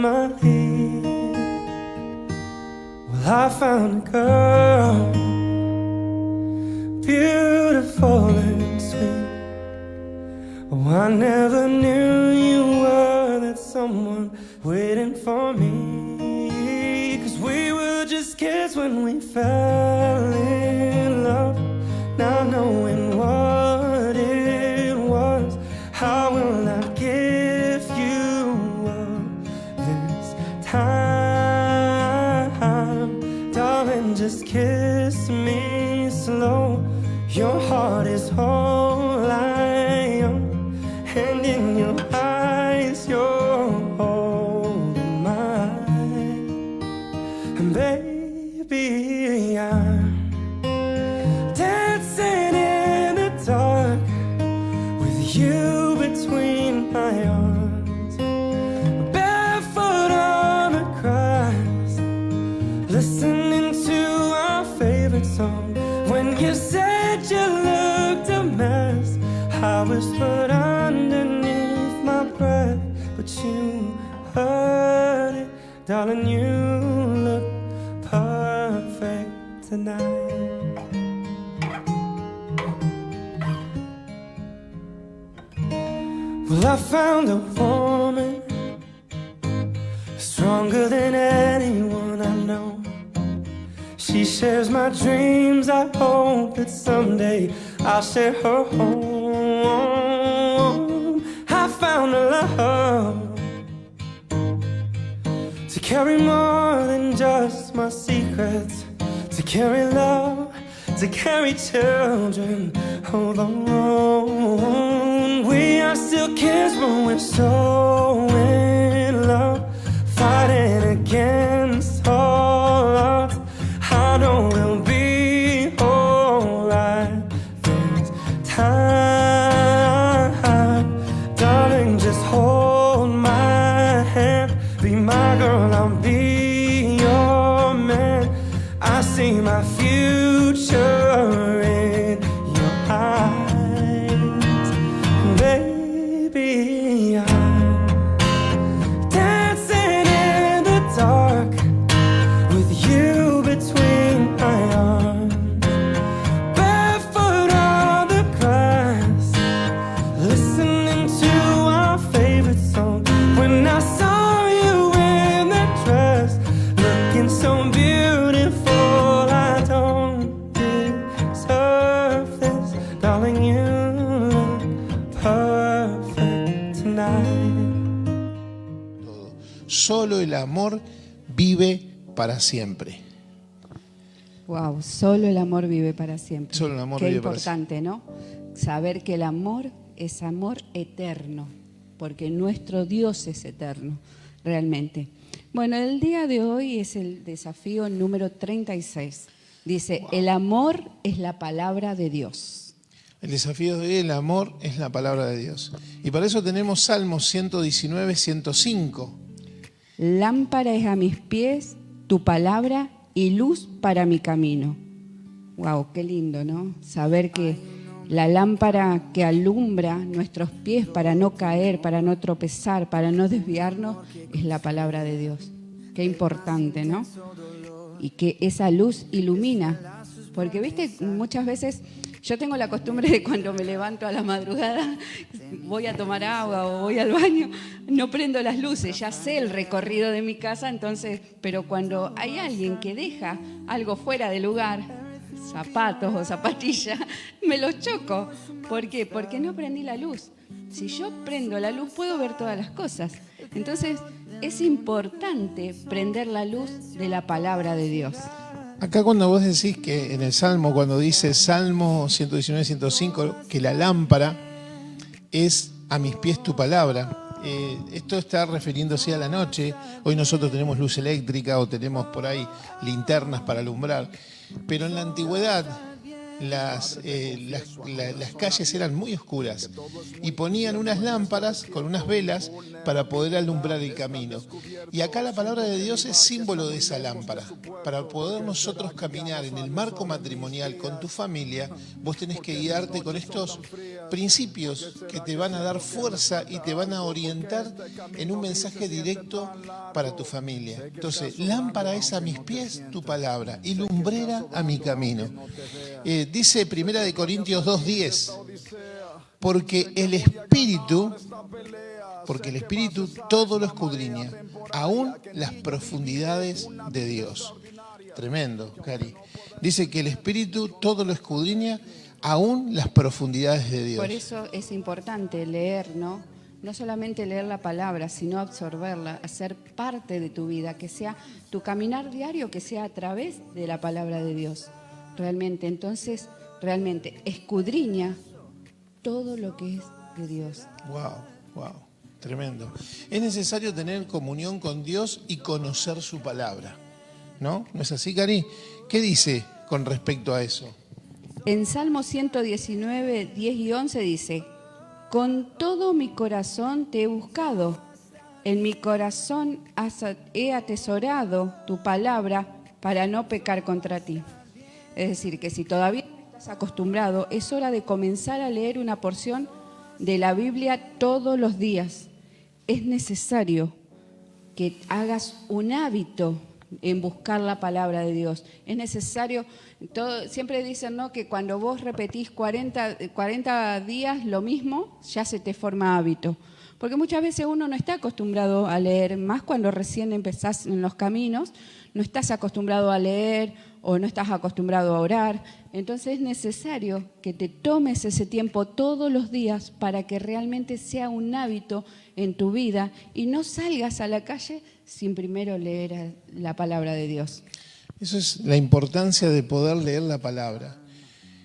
my head. Well, I found a girl, beautiful and sweet. Oh, I never knew you were that someone waiting for me. 'Cause we were just kids when we fell in love. Now knowing what it was, how will I give you up this time? Darling, just kiss me slow. Your heart is all I own, and in your eyes you're holding mine. And baby, I'm dancing in the dark with you between my arms, barefoot on the grass, listening to our favorite song. When you said you looked a mess, I whispered underneath my breath, but you heard it. Darling, you look perfect tonight. Well, I found a woman stronger than anyone I know. She shares my dreams. I hope that someday I'll share her home. I found a love to carry more than just my secrets, to carry love, to carry children alone. We are still kids, but we're so in love, fighting against all odds. I know we'll be alright this time. Darling, just hold my hand, be my girl, I'll be your man. I see my future in your eyes, baby. I'm dancing in the dark with you between my arms, barefoot on the grass, listening to our favorite song. When I saw you in that dress, looking so beautiful, I don't deserve this. Darling, you look perfect tonight. Solo el amor vive para siempre. Wow, solo el amor vive para siempre. Solo el amor Qué vive para importante, ¿no? Saber que el amor es amor eterno, porque nuestro Dios es eterno, realmente. Bueno, el día de hoy es el desafío número 36. Dice, el amor es la palabra de Dios. El desafío de hoy, el amor es la palabra de Dios. Y para eso tenemos Salmos 119, 105. Lámpara es a mis pies tu palabra y luz para mi camino. Wow, qué lindo, ¿no? Saber que la lámpara que alumbra nuestros pies para no caer, para no tropezar, para no desviarnos, es la palabra de Dios. Qué importante, ¿no? Y que esa luz ilumina. Porque, viste, muchas veces yo tengo la costumbre de cuando me levanto a la madrugada, voy a tomar agua o voy al baño, no prendo las luces, ya sé el recorrido de mi casa, entonces, pero cuando hay alguien que deja algo fuera de lugar, zapatos o zapatillas, me los choco. ¿Por qué? Porque no prendí la luz. Si yo prendo la luz, puedo ver todas las cosas. Entonces, es importante prender la luz de la palabra de Dios. Acá cuando vos decís que en el Salmo, cuando dice Salmo 119, 105, que la lámpara es a mis pies tu palabra, esto está refiriéndose a la noche. Hoy nosotros tenemos luz eléctrica o tenemos por ahí linternas para alumbrar, pero en la antigüedad las calles eran muy oscuras y ponían unas lámparas con unas velas para poder alumbrar el camino. Y acá la palabra de Dios es símbolo de esa lámpara. Para poder nosotros caminar en el marco matrimonial con tu familia, vos tenés que guiarte con estos principios que te van a dar fuerza y te van a orientar en un mensaje directo para tu familia. Entonces, lámpara es a mis pies tu palabra y lumbrera a mi camino. Dice 1 Corintios 2:10, porque el Espíritu todo lo escudriña, aún las profundidades de Dios. Tremendo, Cari. Dice que el Espíritu todo lo escudriña, aún las profundidades de Dios. Por eso es importante leer, ¿no? No solamente leer la palabra, sino absorberla, hacer parte de tu vida, que sea tu caminar diario, que sea a través de la palabra de Dios. Realmente, entonces, realmente escudriña todo lo que es de Dios. Wow, tremendo. Es necesario tener comunión con Dios y conocer su palabra, ¿no? ¿No es así, Cari? ¿Qué dice con respecto a eso? En Salmo 119, 10 y 11 dice, con todo mi corazón te he buscado, en mi corazón he atesorado tu palabra para no pecar contra ti. Es decir, que si todavía no estás acostumbrado, es hora de comenzar a leer una porción de la Biblia todos los días. Es necesario que hagas un hábito en buscar la palabra de Dios. Es necesario, siempre dicen, ¿no?, que cuando vos repetís 40 días lo mismo, ya se te forma hábito. Porque muchas veces uno no está acostumbrado a leer, más cuando recién empezás en los caminos, no estás acostumbrado a leer o no estás acostumbrado a orar. Entonces es necesario que te tomes ese tiempo todos los días para que realmente sea un hábito en tu vida y no salgas a la calle sin primero leer la palabra de Dios. Eso es la importancia de poder leer la palabra.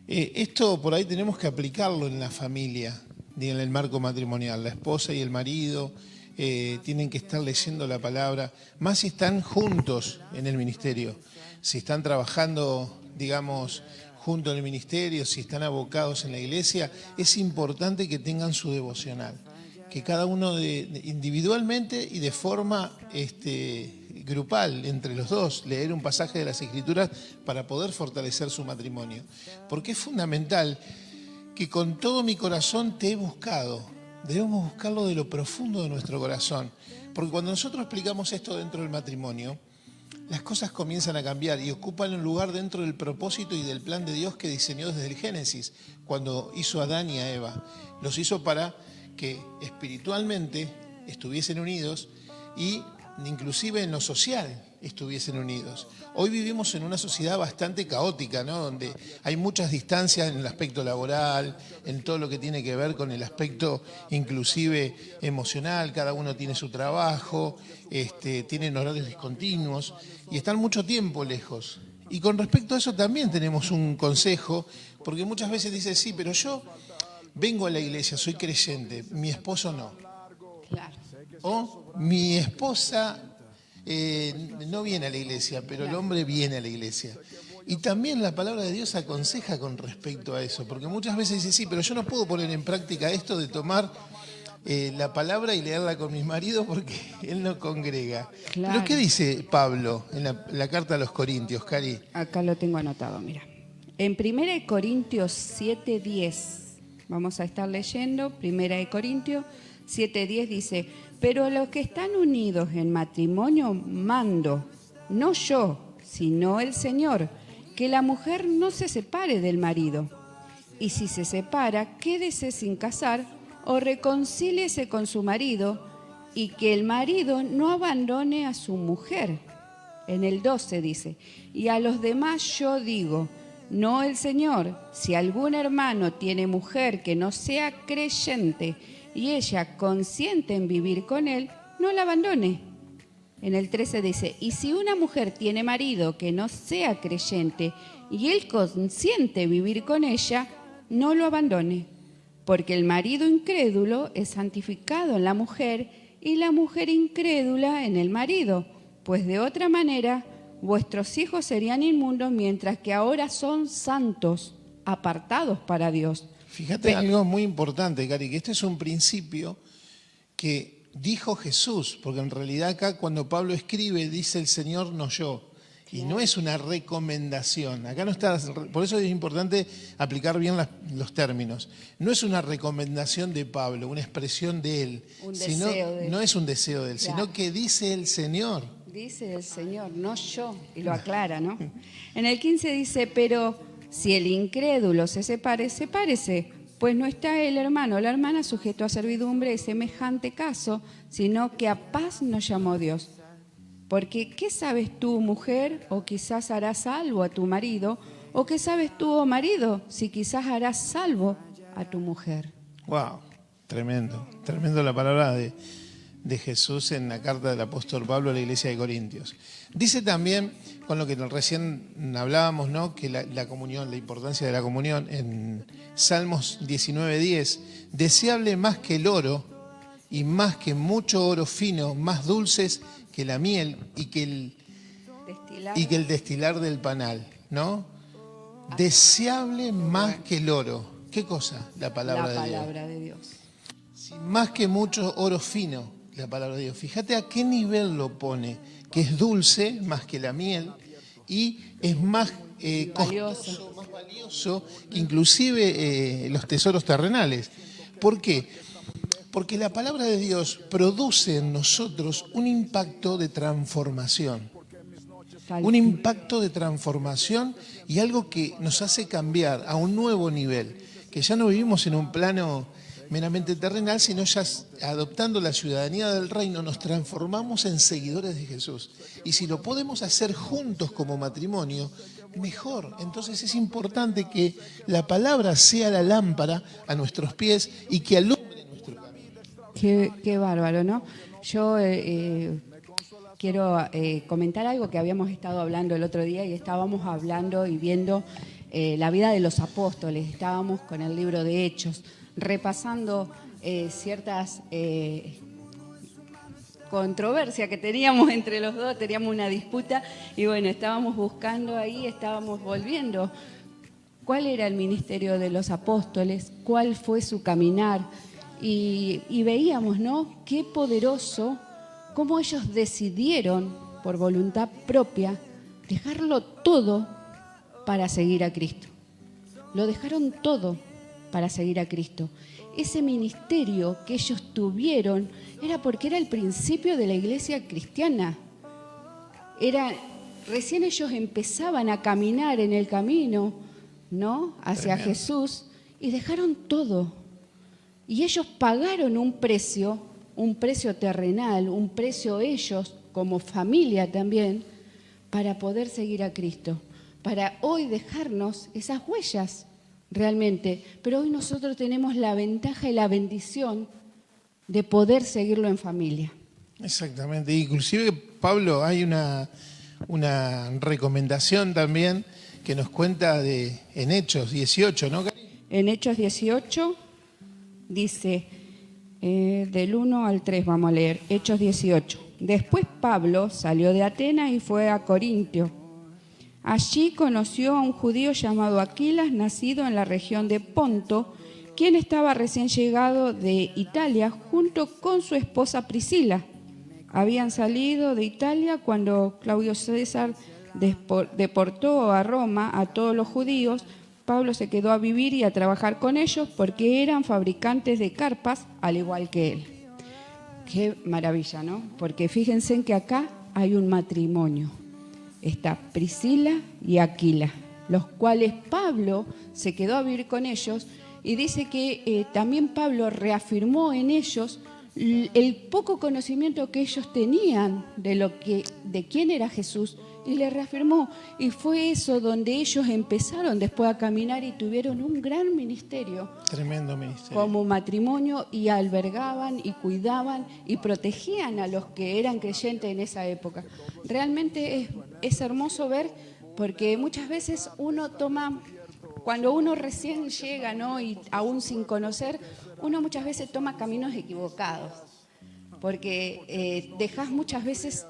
Esto por ahí tenemos que aplicarlo en la familia, en el marco matrimonial. La esposa y el marido tienen que estar leyendo la palabra, más si están juntos en el ministerio. Si están trabajando, digamos, junto en el ministerio, si están abocados en la iglesia, es importante que tengan su devocional. Que cada uno individualmente y de forma grupal, entre los dos, leer un pasaje de las Escrituras para poder fortalecer su matrimonio. Porque es fundamental que con todo mi corazón te he buscado. Debemos buscarlo de lo profundo de nuestro corazón. Porque cuando nosotros explicamos esto dentro del matrimonio, las cosas comienzan a cambiar y ocupan un lugar dentro del propósito y del plan de Dios que diseñó desde el Génesis, cuando hizo a Adán y a Eva. Los hizo para que espiritualmente estuviesen unidos y inclusive en lo social estuviesen unidos. Hoy vivimos en una sociedad bastante caótica, ¿no?, donde hay muchas distancias en el aspecto laboral, en todo lo que tiene que ver con el aspecto inclusive emocional. Cada uno tiene su trabajo, tienen horarios discontinuos y están mucho tiempo lejos. Y con respecto a eso también tenemos un consejo, porque muchas veces dice, sí, pero yo vengo a la iglesia, soy creyente, mi esposo no. Claro. O mi esposa no viene a la iglesia, pero el hombre viene a la iglesia. Y también la palabra de Dios aconseja con respecto a eso, porque muchas veces dice, sí, pero yo no puedo poner en práctica esto de tomar la palabra y leerla con mi marido porque él no congrega. Claro. ¿Pero qué dice Pablo en la carta a los Corintios, Cari? Acá lo tengo anotado, mira. En 1 Corintios 7:10, vamos a estar leyendo, 1 Corintios 7:10 dice, pero a los que están unidos en matrimonio mando, no yo, sino el Señor, que la mujer no se separe del marido. Y si se separa, quédese sin casar o reconcíliese con su marido, y que el marido no abandone a su mujer. En el 12 dice, y a los demás yo digo, no el Señor, si algún hermano tiene mujer que no sea creyente y ella consiente en vivir con él, no la abandone. En el 13 dice, y si una mujer tiene marido que no sea creyente y él consiente vivir con ella, no lo abandone, porque el marido incrédulo es santificado en la mujer y la mujer incrédula en el marido, pues de otra manera vuestros hijos serían inmundos, mientras que ahora son santos, apartados para Dios. Fíjate algo muy importante, Cari, que este es un principio que dijo Jesús, porque en realidad acá cuando Pablo escribe dice el Señor, no yo. Y no es una recomendación. Acá no está, por eso es importante aplicar bien los términos. No es una recomendación de Pablo, una expresión de él. Un Sino, deseo de él. no es un deseo de él, Claro. sino que dice el Señor. Dice el Señor, no yo, y lo aclara, ¿no? En el 15 dice, pero si el incrédulo se sepárese, pues no está el hermano o la hermana sujeto a servidumbre de semejante caso, sino que a paz nos llamó Dios. Porque ¿qué sabes tú, mujer? O quizás harás salvo a tu marido, o ¿qué sabes tú, oh marido? Si quizás harás salvo a tu mujer. Wow, tremendo. Tremendo la palabra de Jesús en la carta del apóstol Pablo a la iglesia de Corintios. Dice también, con lo que recién hablábamos, ¿no?, que la comunión, la importancia de la comunión, en Salmos 19:10, deseable más que el oro y más que mucho oro fino, más dulces que la miel y que el destilar del panal, ¿no? Deseable más que el oro. ¿Qué cosa? La palabra de Dios. La palabra de Dios. Sí, más que mucho oro fino, la palabra de Dios. Fíjate a qué nivel lo pone, que es dulce más que la miel y es más costoso, más valioso que inclusive los tesoros terrenales. ¿Por qué? Porque la palabra de Dios produce en nosotros un impacto de transformación. Un impacto de transformación y algo que nos hace cambiar a un nuevo nivel, que ya no vivimos en un plano meramente terrenal, sino ya adoptando la ciudadanía del reino, nos transformamos en seguidores de Jesús. Y si lo podemos hacer juntos como matrimonio, mejor. Entonces es importante que la palabra sea la lámpara a nuestros pies y que alumbre nuestro camino. Qué bárbaro, ¿no? Yo quiero comentar algo que habíamos estado hablando el otro día y estábamos hablando y viendo la vida de los apóstoles. Estábamos con el libro de Hechos, repasando ciertas controversias que teníamos entre los dos, teníamos una disputa y bueno, estábamos buscando ahí, estábamos volviendo. ¿Cuál era el ministerio de los apóstoles? ¿Cuál fue su caminar? Y veíamos, ¿no?, qué poderoso, cómo ellos decidieron, por voluntad propia, dejarlo todo para seguir a Cristo. Lo dejaron todo para seguir a Cristo. Ese ministerio que ellos tuvieron era porque era el principio de la iglesia cristiana. Recién ellos empezaban a caminar en el camino, ¿no?, hacia Jesús, y dejaron todo. Y ellos pagaron un precio terrenal, un precio ellos como familia también, para poder seguir a Cristo, para hoy dejarnos esas huellas realmente. Pero hoy nosotros tenemos la ventaja y la bendición de poder seguirlo en familia. Exactamente. Inclusive, Pablo, hay una recomendación también que nos cuenta en Hechos 18, ¿no, Cari? En Hechos 18 dice, del 1 al 3 vamos a leer, Hechos 18. Después Pablo salió de Atenas y fue a Corintio. Allí conoció a un judío llamado Aquilas, nacido en la región de Ponto, quien estaba recién llegado de Italia junto con su esposa Priscila. Habían salido de Italia cuando Claudio César deportó a Roma a todos los judíos. Pablo se quedó a vivir y a trabajar con ellos porque eran fabricantes de carpas al igual que él. Qué maravilla, ¿no? Porque fíjense en que acá hay un matrimonio. Está Priscila y Aquila, los cuales Pablo se quedó a vivir con ellos y dice que también Pablo reafirmó en ellos el poco conocimiento que ellos tenían de quién era Jesús, y le reafirmó. Y fue eso donde ellos empezaron después a caminar y tuvieron un gran ministerio. Tremendo ministerio. Como matrimonio, y albergaban y cuidaban y protegían a los que eran creyentes en esa época. Realmente es hermoso ver, porque muchas veces uno toma, cuando uno recién llega, ¿no?, y aún sin conocer, uno muchas veces toma caminos equivocados, porque dejas muchas veces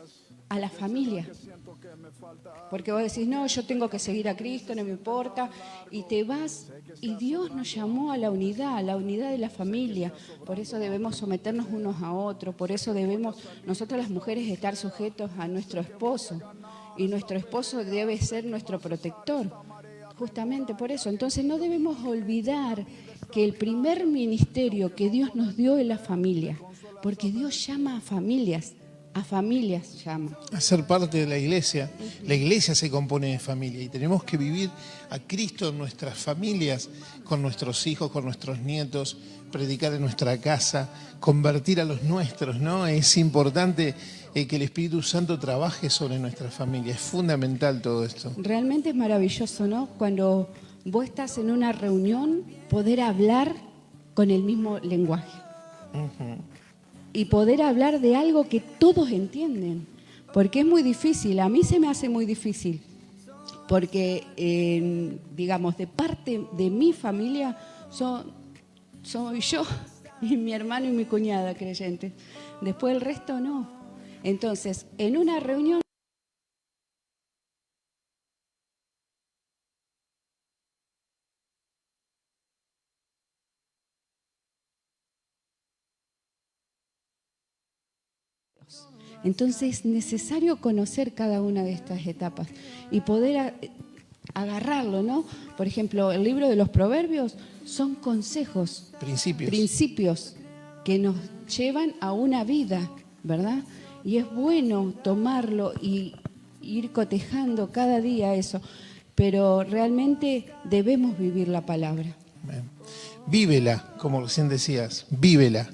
a la familia. Porque vos decís, no, yo tengo que seguir a Cristo, no me importa, y te vas, y Dios nos llamó a la unidad de la familia. Por eso debemos someternos unos a otros, por eso debemos nosotras las mujeres estar sujetos a nuestro esposo. y nuestro esposo debe ser nuestro protector. Justamente por eso. Entonces no debemos olvidar que el primer ministerio que Dios nos dio es la familia, porque Dios llama a familias llama. A ser parte de la iglesia. La iglesia se compone de familia y tenemos que vivir a Cristo en nuestras familias, con nuestros hijos, con nuestros nietos, predicar en nuestra casa, convertir a los nuestros, ¿no? Es importante que el Espíritu Santo trabaje sobre nuestra familia. Es fundamental todo esto. Realmente es maravilloso, ¿no? Cuando vos estás en una reunión, poder hablar con el mismo lenguaje. Y poder hablar de algo que todos entienden. Porque es muy difícil, a mí se me hace muy difícil. Porque, digamos, de parte de mi familia soy yo y mi hermano y mi cuñada creyentes. Después el resto no. Entonces, en una reunión entonces es necesario conocer cada una de estas etapas y poder agarrarlo, ¿no? Por ejemplo, el libro de los Proverbios son consejos, principios que nos llevan a una vida, ¿verdad? Y es bueno tomarlo y ir cotejando cada día eso, pero realmente debemos vivir la palabra. Bien. Vívela, como recién decías, vívela.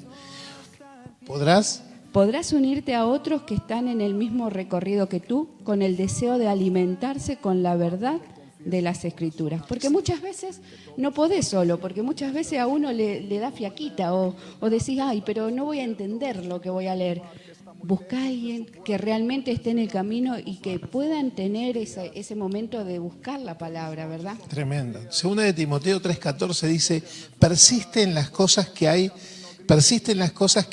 Podrás unirte a otros que están en el mismo recorrido que tú, con el deseo de alimentarse con la verdad de las Escrituras. Porque muchas veces no podés solo, porque muchas veces a uno le da fiaquita o decís, ay, pero no voy a entender lo que voy a leer. Buscá a alguien que realmente esté en el camino y que puedan tener ese momento de buscar la palabra, ¿verdad? Tremendo. Segunda de Timoteo 3:14 dice, persiste en las cosas que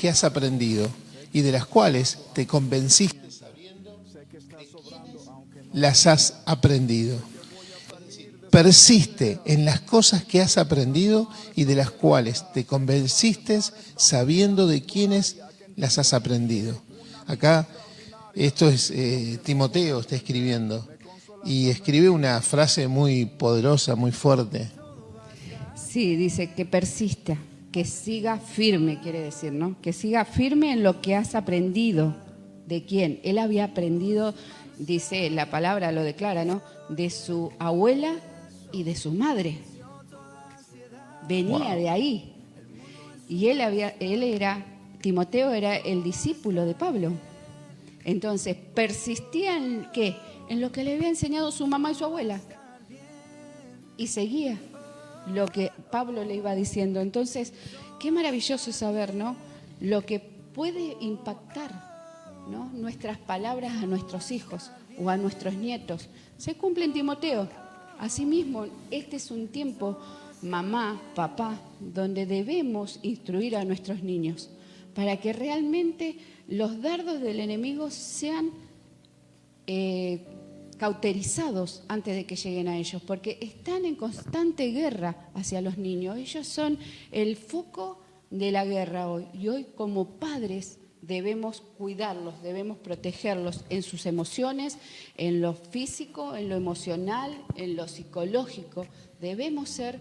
has aprendido y de las cuales te convenciste sabiendo de quiénes las has aprendido. Persiste en las cosas que has aprendido y de las cuales te convenciste sabiendo de quiénes las has aprendido. Acá, esto es Timoteo está escribiendo y escribe una frase muy poderosa, muy fuerte. Sí, dice que persista, que siga firme, quiere decir, ¿no? Que siga firme en lo que has aprendido. ¿De quién? Él había aprendido, dice la palabra, lo declara, ¿no? De su abuela y de su madre. Venía de ahí. Y Timoteo era el discípulo de Pablo. Entonces, persistía en ¿qué? En lo que le había enseñado su mamá y su abuela. Y seguía lo que Pablo le iba diciendo. Entonces, qué maravilloso saber, ¿no? Lo que puede impactar, ¿no? Nuestras palabras a nuestros hijos o a nuestros nietos. Se cumple en Timoteo. Asimismo, este es un tiempo, mamá, papá, donde debemos instruir a nuestros niños para que realmente los dardos del enemigo sean cauterizados antes de que lleguen a ellos, porque están en constante guerra hacia los niños. Ellos son el foco de la guerra hoy. Y hoy, como padres, debemos cuidarlos, debemos protegerlos en sus emociones, en lo físico, en lo emocional, en lo psicológico. Debemos ser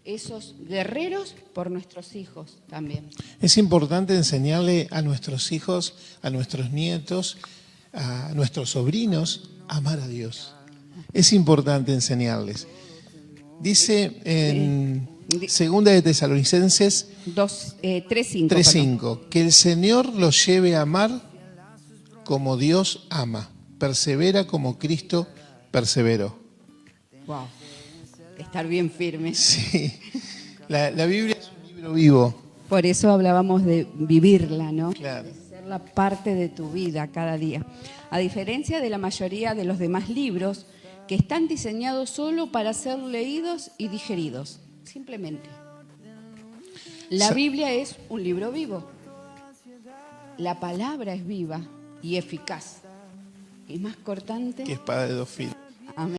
esos guerreros por nuestros hijos también. Es importante enseñarle a nuestros hijos, a nuestros nietos, a nuestros sobrinos, a amar a Dios. Es importante enseñarles. Dice en Segunda de Tesalonicenses 3:5, que el Señor los lleve a amar como Dios ama, persevera como Cristo perseveró. Wow. Estar bien firme. Sí, la Biblia es un libro vivo. Por eso hablábamos de vivirla, ¿no? Claro. De serla parte de tu vida cada día. A diferencia de la mayoría de los demás libros que están diseñados solo para ser leídos y digeridos, simplemente. La Biblia es un libro vivo. La palabra es viva y eficaz. Y más cortante Que espada de dos filos. Amén.